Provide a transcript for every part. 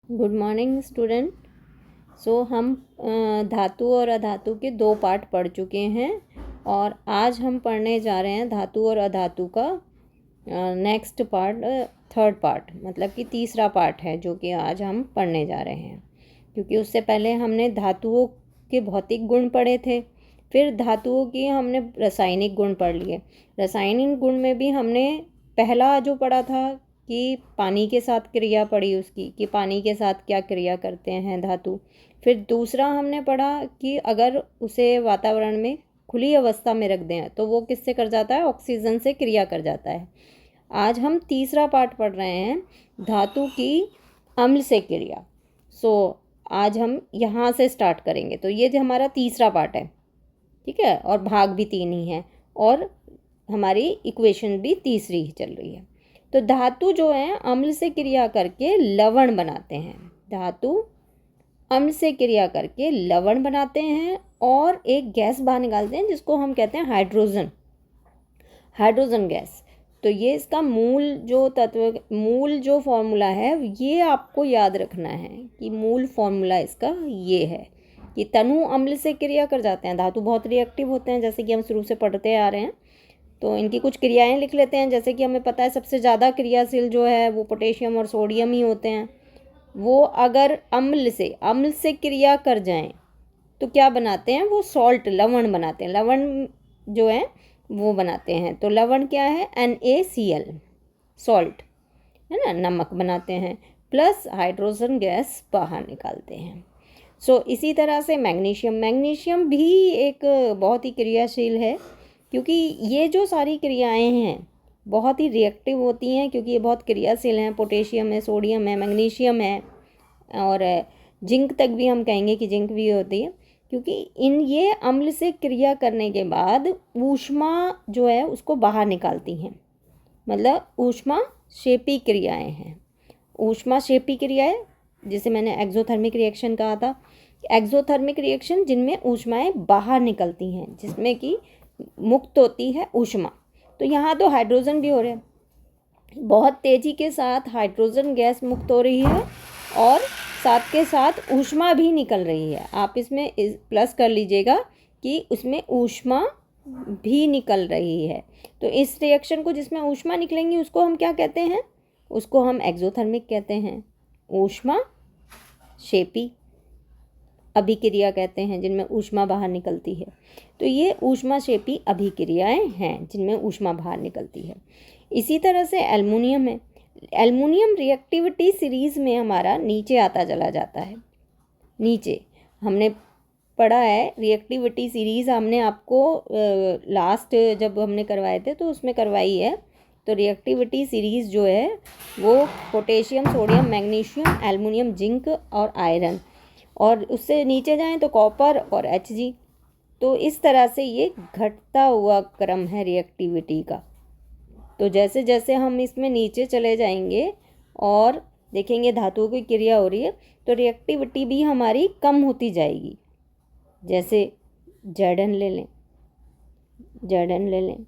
Good morning student. हम धातु और अधातु के 2 पार्ट पढ़ चुके हैं और आज हम पढ़ने जा रहे हैं धातु और अधातु का नेक्स्ट पार्ट, थर्ड पार्ट, मतलब कि तीसरा पार्ट है जो कि आज हम पढ़ने जा रहे हैं। क्योंकि उससे पहले हमने धातुओं के भौतिक गुण पढ़े थे, फिर धातुओं की हमने रासायनिक गुण पढ़ लिए। रासायनिक गुण में भी हमने पहला जो पढ़ा था कि पानी के साथ क्रिया पड़ी उसकी, कि पानी के साथ क्या क्रिया करते हैं धातु। फिर दूसरा हमने पढ़ा कि अगर उसे वातावरण में खुली अवस्था में रख दें तो वो किससे कर जाता है, ऑक्सीजन से क्रिया कर जाता है। आज हम तीसरा पार्ट पढ़ रहे हैं, धातु की अम्ल से क्रिया। आज हम यहाँ से स्टार्ट करेंगे। तो ये जो हमारा तीसरा पार्ट है, ठीक है, और भाग भी 3 ही है और हमारी इक्वेशन भी तीसरी ही चल रही है। तो धातु जो है अम्ल से क्रिया करके लवण बनाते हैं। धातु अम्ल से क्रिया करके लवण बनाते हैं और एक गैस बाहर निकालते हैं जिसको हम कहते हैं हाइड्रोजन गैस। तो ये इसका मूल जो फॉर्मूला है ये आपको याद रखना है कि मूल फॉर्मूला इसका ये है कि तनु अम्ल से क्रिया कर जाते हैं। धातु बहुत रिएक्टिव होते हैं, जैसे कि हम शुरू से पढ़ते आ रहे हैं। तो इनकी कुछ क्रियाएं लिख लेते हैं। जैसे कि हमें पता है सबसे ज़्यादा क्रियाशील जो है वो पोटेशियम और सोडियम ही होते हैं। वो अगर अम्ल से क्रिया कर जाएं तो क्या बनाते हैं, वो सॉल्ट, लवण बनाते हैं। लवण जो है वो बनाते हैं। तो लवण क्या है, NaCl, सॉल्ट है ना, नमक बनाते हैं, प्लस हाइड्रोजन गैस बाहर निकालते हैं। इसी तरह से मैग्नीशियम भी एक बहुत ही क्रियाशील है, क्योंकि ये जो सारी क्रियाएं हैं बहुत ही रिएक्टिव होती हैं, क्योंकि ये बहुत क्रियाशील हैं। पोटेशियम है, सोडियम है, मैग्नीशियम है और जिंक तक भी हम कहेंगे कि जिंक भी होती है, क्योंकि ये अम्ल से क्रिया करने के बाद ऊष्मा जो है उसको बाहर निकालती हैं। मतलब ऊष्माक्षेपी क्रियाएं हैं। ऊष्माक्षेपी क्रियाएं जिसे मैंने एक्सोथर्मिक रिएक्शन कहा था। एक्सोथर्मिक रिएक्शन जिनमें ऊष्माएं बाहर निकलती हैं, जिसमें कि मुक्त होती है ऊष्मा। तो यहाँ तो हाइड्रोजन भी हो रहे हैं, बहुत तेजी के साथ हाइड्रोजन गैस मुक्त हो रही है और साथ के साथ ऊष्मा भी निकल रही है। आप इसमें प्लस कर लीजिएगा कि उसमें ऊष्मा भी निकल रही है। तो इस रिएक्शन को जिसमें ऊष्मा निकलेंगी उसको हम क्या कहते हैं, उसको हम एक्सोथर्मिक कहते हैं। ऊष्माक्षेपी अभिक्रिया कहते हैं जिनमें ऊष्मा बाहर निकलती है। तो ये ऊष्माक्षेपी अभिक्रियाएं हैं जिनमें ऊष्मा बाहर निकलती है। इसी तरह से एल्युमिनियम है। एल्युमिनियम रिएक्टिविटी सीरीज में हमारा नीचे आता चला जाता है। नीचे हमने पढ़ा है रिएक्टिविटी सीरीज, हमने आपको लास्ट जब हमने करवाए थे तो उसमें करवाई है। तो रिएक्टिविटी सीरीज जो है वो potassium, sodium, magnesium, aluminium, zinc और आयरन, और उससे नीचे जाएं तो कॉपर और Hg। तो इस तरह से ये घटता हुआ क्रम है रिएक्टिविटी का। तो जैसे जैसे हम इसमें नीचे चले जाएंगे और देखेंगे धातुओं की क्रिया हो रही है तो रिएक्टिविटी भी हमारी कम होती जाएगी। जैसे Zn ले लें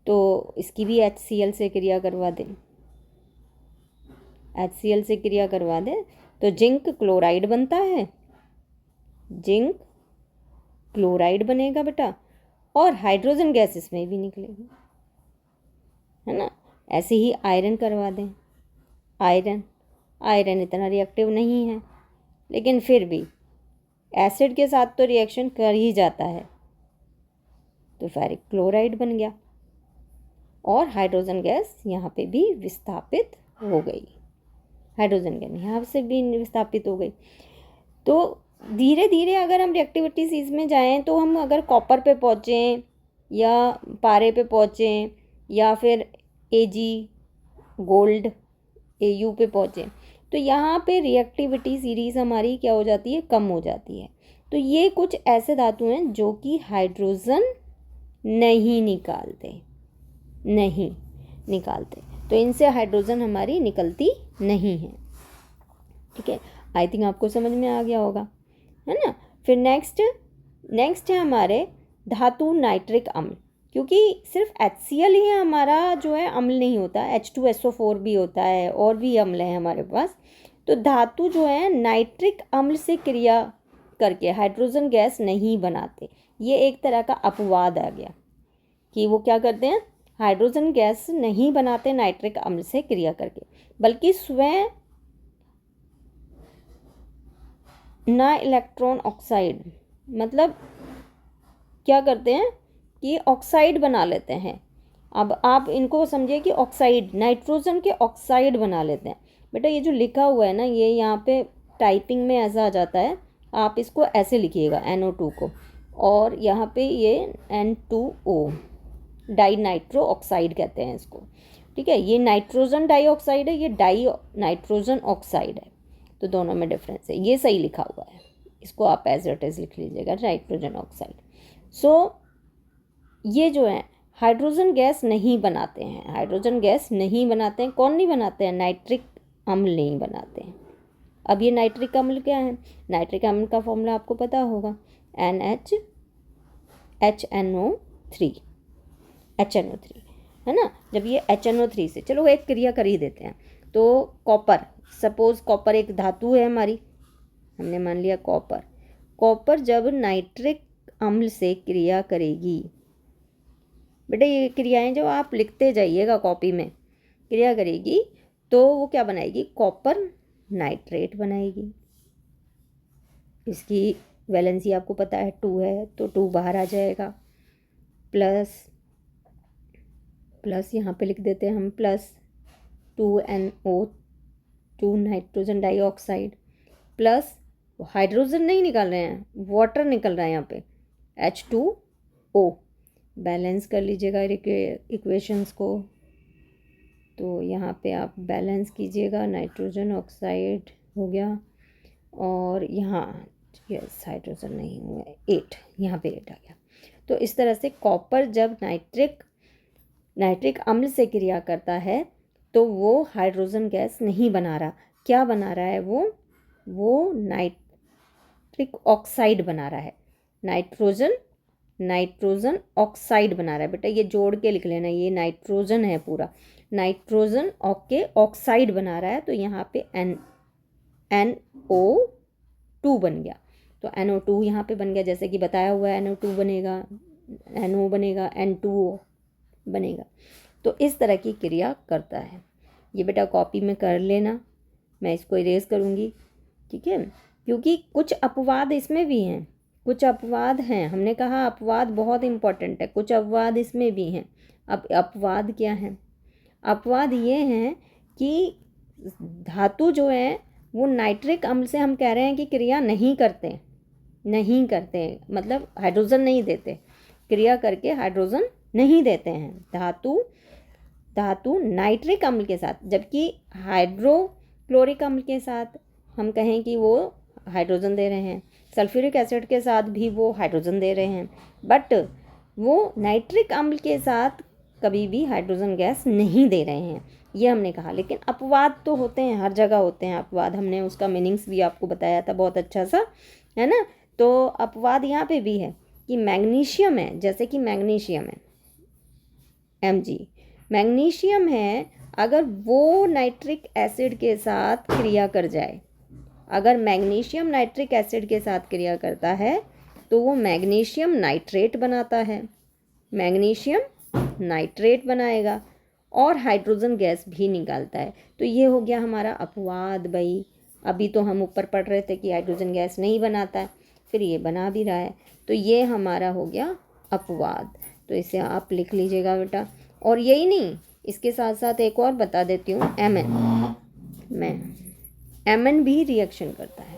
तो इसकी भी HCl से क्रिया करवा दें तो जिंक क्लोराइड बनता है, जिंक क्लोराइड बनेगा बेटा, और हाइड्रोजन गैस इसमें भी निकलेगी, है ना। ऐसे ही आयरन करवा दें। आयरन इतना रिएक्टिव नहीं है, लेकिन फिर भी एसिड के साथ तो रिएक्शन कर ही जाता है, तो फेरिक क्लोराइड बन गया और हाइड्रोजन गैस यहाँ पे भी विस्थापित हो गई। हाइड्रोजन गैस यहाँ से भी विस्थापित हो गई। तो धीरे धीरे अगर हम रिएक्टिविटी सीरीज में जाएं तो हम अगर कॉपर पे पहुँचें या पारे पे पहुँचें या फिर Ag गोल्ड Au पे पहुँचें तो यहाँ पे रिएक्टिविटी सीरीज हमारी क्या हो जाती है, कम हो जाती है। तो ये कुछ ऐसे धातु हैं जो कि हाइड्रोजन नहीं निकालते, तो इनसे हाइड्रोजन हमारी निकलती नहीं है। ठीक है, आई थिंक आपको समझ में आ गया होगा, है ना। फिर नेक्स्ट है हमारे धातु नाइट्रिक अम्ल। क्योंकि सिर्फ HCl ही हमारा जो है अम्ल नहीं होता, H2SO4 भी होता है और भी अम्ल है हमारे पास। तो धातु जो है नाइट्रिक अम्ल से क्रिया करके हाइड्रोजन गैस नहीं बनाते। ये एक तरह का अपवाद आ गया कि वो क्या करते हैं, हाइड्रोजन गैस नहीं बनाते नाइट्रिक अम्ल से क्रिया करके, बल्कि स्वयं ना इलेक्ट्रॉन ऑक्साइड, मतलब क्या करते हैं कि ऑक्साइड बना लेते हैं। अब आप इनको समझिए कि ऑक्साइड, नाइट्रोजन के ऑक्साइड बना लेते हैं। बेटा ये जो लिखा हुआ है ना, ये यहाँ पे टाइपिंग में ऐसा आ जाता है, आप इसको ऐसे लिखिएगा NO2 को, और यहाँ पे ये N2O, डाई नाइट्रो ऑक्साइड कहते हैं इसको। ठीक है, ये नाइट्रोजन डाइऑक्साइड है, ये डाई नाइट्रोजन ऑक्साइड है, तो दोनों में डिफरेंस है। ये सही लिखा हुआ है, इसको आप एज इट इज लिख लीजिएगा, नाइट्रोजन ऑक्साइड। सो ये जो है हाइड्रोजन गैस नहीं बनाते हैं, हाइड्रोजन गैस नहीं बनाते हैं। कौन नहीं बनाते हैं? नाइट्रिक अम्ल नहीं बनाते हैं। अब ये नाइट्रिक अम्ल क्या है? नाइट्रिक अम्ल का फॉर्मूला आपको पता होगा, NaHNO3, है ना। जब ये HNO3 से, चलो एक क्रिया कर ही देते हैं। तो कॉपर, सपोज कॉपर एक धातु है हमारी, हमने मान लिया कॉपर। कॉपर जब नाइट्रिक अम्ल से क्रिया करेगी, बेटा ये क्रियाएं जो आप लिखते जाइएगा कॉपी में, क्रिया करेगी तो वो क्या बनाएगी? कॉपर नाइट्रेट बनाएगी। इसकी वैलेंसी आपको पता है 2 है, तो 2 बाहर आ जाएगा, प्लस यहाँ पे लिख देते हैं हम plus 2NO2 nitrogen dioxide, plus hydrogen नहीं निकाल रहे हैं, वाटर निकल रहा है यहाँ पे H2O। बैलेंस कर लीजिएगा इक्वेशंस को, तो यहाँ पे आप बैलेंस कीजिएगा, नाइट्रोजन ऑक्साइड हो गया, और यहाँ यस हाइड्रोजन नहीं हुआ, 8, यहाँ पे 8 आ गया। तो इस तरह से कॉपर जब नाइट्रिक अम्ल से क्रिया करता है तो वो हाइड्रोजन गैस नहीं बना रहा। क्या बना रहा है? वो नाइट्रिक ऑक्साइड बना रहा है, नाइट्रोजन ऑक्साइड बना रहा है। बेटा ये जोड़ के लिख लेना, ये नाइट्रोजन है पूरा, नाइट्रोजन ऑक्साइड बना रहा है। तो यहाँ पे NO2 बन गया, तो NO2 यहाँ पे बन गया, जैसे कि बताया हुआ है, NO2 बनेगा, NO बनेगा, N2O बनेगा। तो इस तरह की क्रिया करता है। ये बेटा कॉपी में कर लेना, मैं इसको इरेज करूँगी, ठीक है, क्योंकि कुछ अपवाद इसमें भी हैं, कुछ अपवाद हैं। हमने कहा अपवाद बहुत इम्पोर्टेंट है, कुछ अपवाद इसमें भी हैं। अब अपवाद क्या हैं? अपवाद ये हैं कि धातु जो है वो नाइट्रिक अम्ल से हम कह रहे हैं कि क्रिया नहीं करते, मतलब हाइड्रोजन नहीं देते, क्रिया करके हाइड्रोजन नहीं देते हैं धातु नाइट्रिक अम्ल के साथ, जबकि हाइड्रोक्लोरिक अम्ल के साथ हम कहें कि वो हाइड्रोजन दे रहे हैं, सल्फ्यूरिक एसिड के साथ भी वो हाइड्रोजन दे रहे हैं, बट वो नाइट्रिक अम्ल के साथ कभी भी हाइड्रोजन गैस नहीं दे रहे हैं, ये हमने कहा। लेकिन अपवाद तो होते हैं, हर जगह होते हैं अपवाद, हमने उसका मीनिंग्स भी आपको बताया था बहुत अच्छा सा, है ना। तो अपवाद यहाँ पे भी है कि मैग्नीशियम है, जैसे कि मैग्नीशियम है Mg, मैग्नीशियम है, अगर वो नाइट्रिक एसिड के साथ क्रिया कर जाए, अगर मैग्नीशियम नाइट्रिक एसिड के साथ क्रिया करता है तो वो मैग्नीशियम नाइट्रेट बनाता है, मैग्नीशियम नाइट्रेट बनाएगा और हाइड्रोजन गैस भी निकालता है। तो ये हो गया हमारा अपवाद भाई। अभी तो हम ऊपर पढ़ रहे थे कि हाइड्रोजन गैस नहीं बनाता है, फिर ये बना भी रहा है, तो ये हमारा हो गया अपवाद। तो इसे आप लिख लीजिएगा बेटा। और यही नहीं, इसके साथ साथ एक और बता देती हूँ, Mn भी रिएक्शन करता है,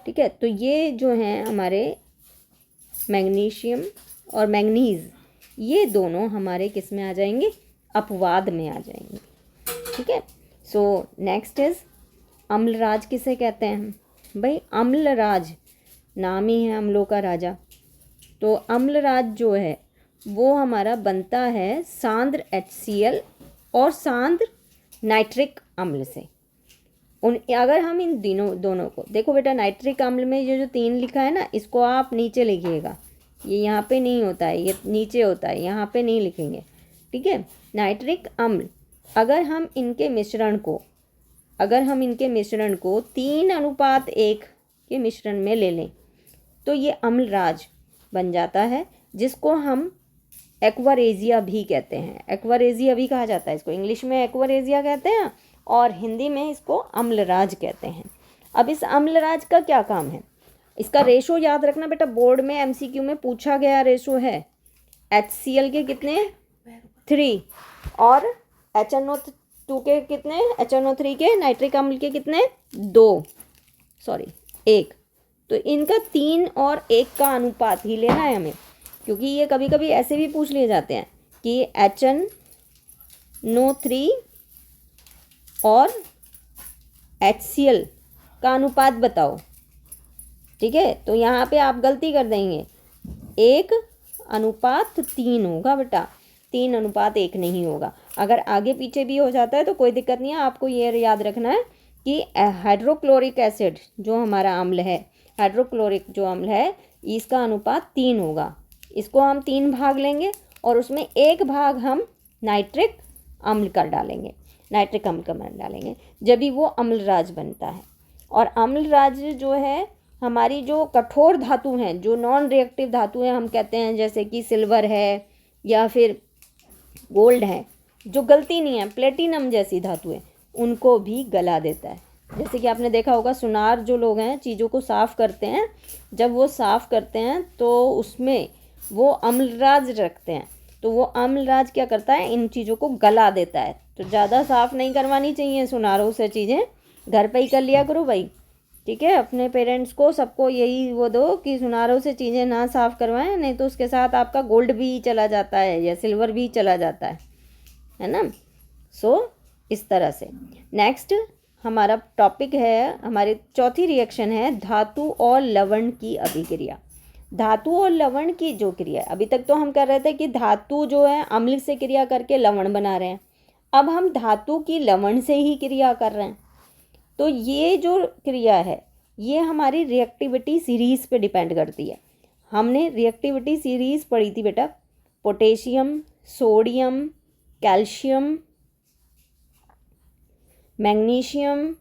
ठीक है। तो ये जो हैं हमारे मैग्नीशियम और मैंगनीज, ये दोनों हमारे किस में आ जाएंगे? अपवाद में आ जाएंगे, ठीक है। So next is Amalraj. किसे कहते हैं भाई? अम्लराज, नाम ही है अम्लों का राजा। तो अम्लराज जो है वो हमारा बनता है सांद्र HCl और सांद्र नाइट्रिक अम्ल से। अगर हम इन दोनों को देखो बेटा, नाइट्रिक अम्ल में ये जो 3 लिखा है ना, इसको आप नीचे लिखिएगा, ये यहाँ पे नहीं होता है, ये नीचे होता है, यहाँ पे नहीं लिखेंगे, ठीक है। नाइट्रिक अम्ल, अगर हम इनके मिश्रण को अगर हम इनके मिश्रण को 3:1 के मिश्रण में ले लें तो ये अम्लराज बन जाता है, जिसको हम एक्वारेजिया भी कहते हैं। एक्वारेजिया भी कहा जाता है इसको, इंग्लिश में एक्वारेजिया कहते हैं और हिंदी में इसको अम्लराज कहते हैं। अब इस अम्लराज का क्या काम है? इसका रेशो याद रखना बेटा, बोर्ड में एमसीक्यू में पूछा गया रेशो है HCl के कितने 3 और HNO2 के कितने, HNO3 के नाइट्रिक अम्ल के कितने 1। तो इनका 3 और 1 का अनुपात ही लेना है हमें, क्योंकि ये कभी कभी ऐसे भी पूछ लिए जाते हैं कि HNO3 और HCl का अनुपात बताओ। ठीक है, तो यहाँ पे आप गलती कर देंगे, 1:3 होगा बेटा, 3:1 नहीं होगा। अगर आगे पीछे भी हो जाता है तो कोई दिक्कत नहीं है, आपको ये याद रखना है कि हाइड्रोक्लोरिक एसिड जो हमारा अम्ल है, हाइड्रोक्लोरिक जो अम्ल है, इसका अनुपात 3 होगा। इसको हम 3 भाग लेंगे और उसमें 1 भाग हम नाइट्रिक अम्ल कर डालेंगे, नाइट्रिक अम्ल का डालेंगे, जब भी वो अम्लराज बनता है। और अम्लराज जो है, हमारी जो कठोर धातु हैं, जो नॉन रिएक्टिव धातु हैं हम कहते हैं, जैसे कि सिल्वर है या फिर गोल्ड है, जो गलती नहीं है, प्लेटिनम जैसी धातु है, उनको भी गला देता है। जैसे कि आपने देखा होगा, सुनार जो लोग हैं चीज़ों को साफ़ करते हैं, जब वो साफ़ करते हैं तो उसमें वो अम्लराज रखते हैं, तो वो अम्लराज क्या करता है, इन चीज़ों को गला देता है। तो ज़्यादा साफ़ नहीं करवानी चाहिए सुनारों से चीज़ें, घर पे ही कर लिया करो भाई। ठीक है, अपने पेरेंट्स को सबको यही वो दो कि सुनारों से चीज़ें ना साफ़ करवाएं, नहीं तो उसके साथ आपका गोल्ड भी चला जाता है या सिल्वर भी चला जाता है ना। सो इस तरह से नेक्स्ट हमारा टॉपिक है, हमारी चौथी रिएक्शन है धातु और लवण की अभिक्रिया। धातु और लवण की जो क्रिया है, अभी तक तो हम कर रहे थे कि धातु जो है अम्ल से क्रिया करके लवण बना रहे हैं, अब हम धातु की लवण से ही क्रिया कर रहे हैं। तो ये जो क्रिया है ये हमारी रिएक्टिविटी सीरीज़ पे डिपेंड करती है। हमने रिएक्टिविटी सीरीज़ पढ़ी थी बेटा, पोटेशियम, सोडियम, कैल्शियम, मैग्नीशियम,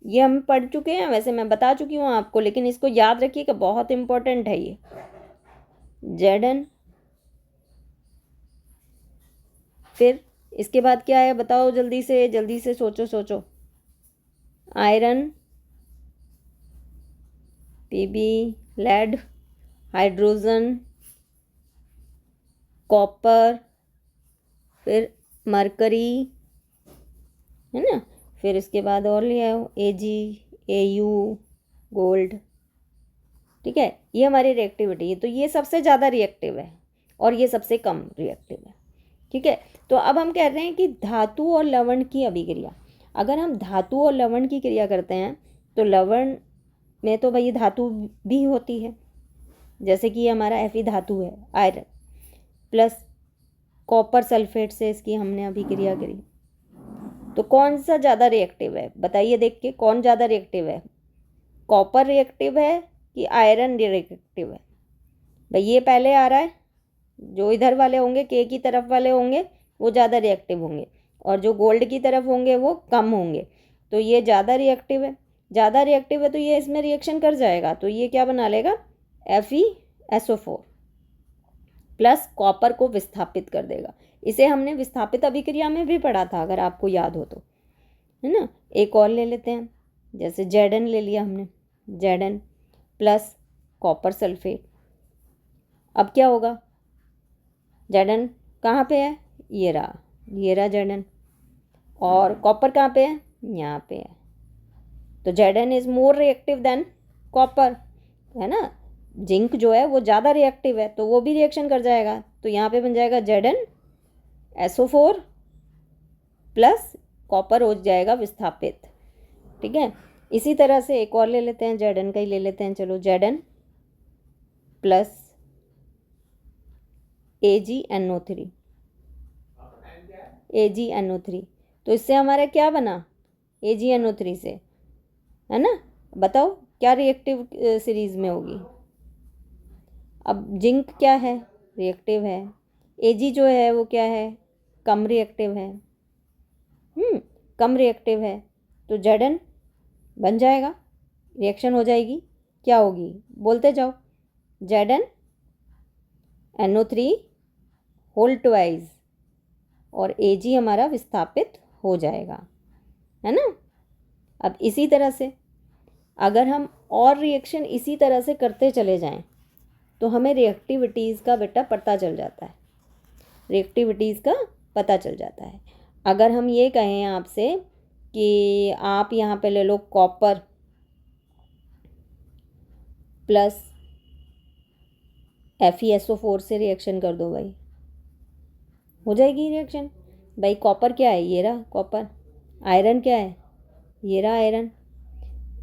ये हम पढ़ चुके हैं। वैसे मैं बता चुकी हूँ आपको, लेकिन इसको याद रखिएगा, बहुत इम्पोर्टेंट है ये। Zn, फिर इसके बाद क्या है बताओ, जल्दी से सोचो। Iron, Pb, lead, hydrogen, copper, फिर मरकरी, है ना, फिर इसके बाद और ले आओ Ag, Au, गोल्ड। ठीक है, ये हमारी रिएक्टिविटी है। तो ये सबसे ज़्यादा रिएक्टिव है और ये सबसे कम रिएक्टिव है। ठीक है, तो अब हम कह रहे हैं कि धातु और लवण की अभिक्रिया। अगर हम धातु और लवण की क्रिया करते हैं तो लवण में तो भाई धातु भी होती है, जैसे कि हमारा Fe धातु है, आयरन, प्लस कॉपर सल्फेट से इसकी हमने अभिक्रिया करी। तो कौन सा ज़्यादा रिएक्टिव है बताइए, देख के कौन ज़्यादा रिएक्टिव है, कॉपर रिएक्टिव है कि आयरन रिएक्टिव है? भाई ये पहले आ रहा है, जो इधर वाले होंगे के की तरफ वाले होंगे वो ज़्यादा रिएक्टिव होंगे और जो गोल्ड की तरफ होंगे वो कम होंगे। तो ये ज़्यादा रिएक्टिव है, ज़्यादा रिएक्टिव है तो ये इसमें रिएक्शन कर जाएगा, तो ये क्या बना लेगा, FeSO4 प्लस कॉपर को विस्थापित कर देगा। इसे हमने विस्थापित अभिक्रिया में भी पढ़ा था, अगर आपको याद हो तो, है ना। एक और ले लेते हैं, जैसे Zn ले लिया हमने, Zn प्लस कॉपर सल्फेट। अब क्या होगा, Zn कहाँ पे है, ये रहा Zn, और कॉपर कहाँ पे है, यहाँ पे है। तो Zn is more reactive than copper, है ना। जिंक जो है वो ज़्यादा रिएक्टिव है तो वो भी रिएक्शन कर जाएगा, तो यहाँ पे बन जाएगा ZnSO4 प्लस कॉपर हो जाएगा विस्थापित। ठीक है, इसी तरह से एक और ले लेते हैं, Zn का ही ले लेते हैं, चलो Zn प्लस AgNO3, तो इससे हमारा क्या बना, AgNO3 से, है ना। बताओ क्या रिएक्टिव सीरीज में होगी। अब जिंक क्या है, रिएक्टिव है, Ag जो है वो क्या है, कम रिएक्टिव है, कम रिएक्टिव है। तो Zn बन जाएगा, रिएक्शन हो जाएगी, क्या होगी बोलते जाओ, Zn NO3 होल ट्वाइस और Ag हमारा विस्थापित हो जाएगा, है ना। अब इसी तरह से अगर हम और रिएक्शन इसी तरह से करते चले जाएं तो हमें रिएक्टिविटीज़ का बेटा पता चल जाता है, रिएक्टिविटीज़ का पता चल जाता है। अगर हम ये कहें आपसे कि आप यहाँ पे ले लो कॉपर प्लस FeSO4 से रिएक्शन कर दो भाई, हो जाएगी रिएक्शन। भाई कॉपर क्या है, ये रहा कॉपर, आयरन क्या है, ये रहा आयरन,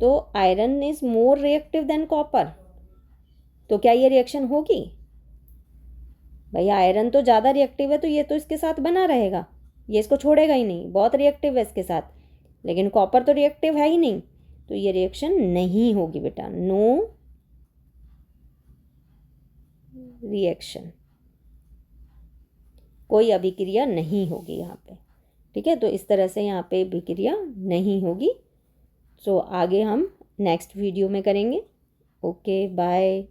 तो iron is more reactive than copper, तो क्या ये रिएक्शन होगी भाई, आयरन तो ज़्यादा रिएक्टिव है तो ये तो इसके साथ बना रहेगा, ये इसको छोड़ेगा ही नहीं, बहुत रिएक्टिव है इसके साथ, लेकिन कॉपर तो रिएक्टिव है ही नहीं, तो ये रिएक्शन नहीं होगी बेटा, नो रिएक्शन, कोई अभिक्रिया नहीं होगी यहाँ पे, ठीक है। तो इस तरह से यहाँ पे अभिक्रिया नहीं होगी। सो आगे हम नेक्स्ट वीडियो में करेंगे। Okay bye.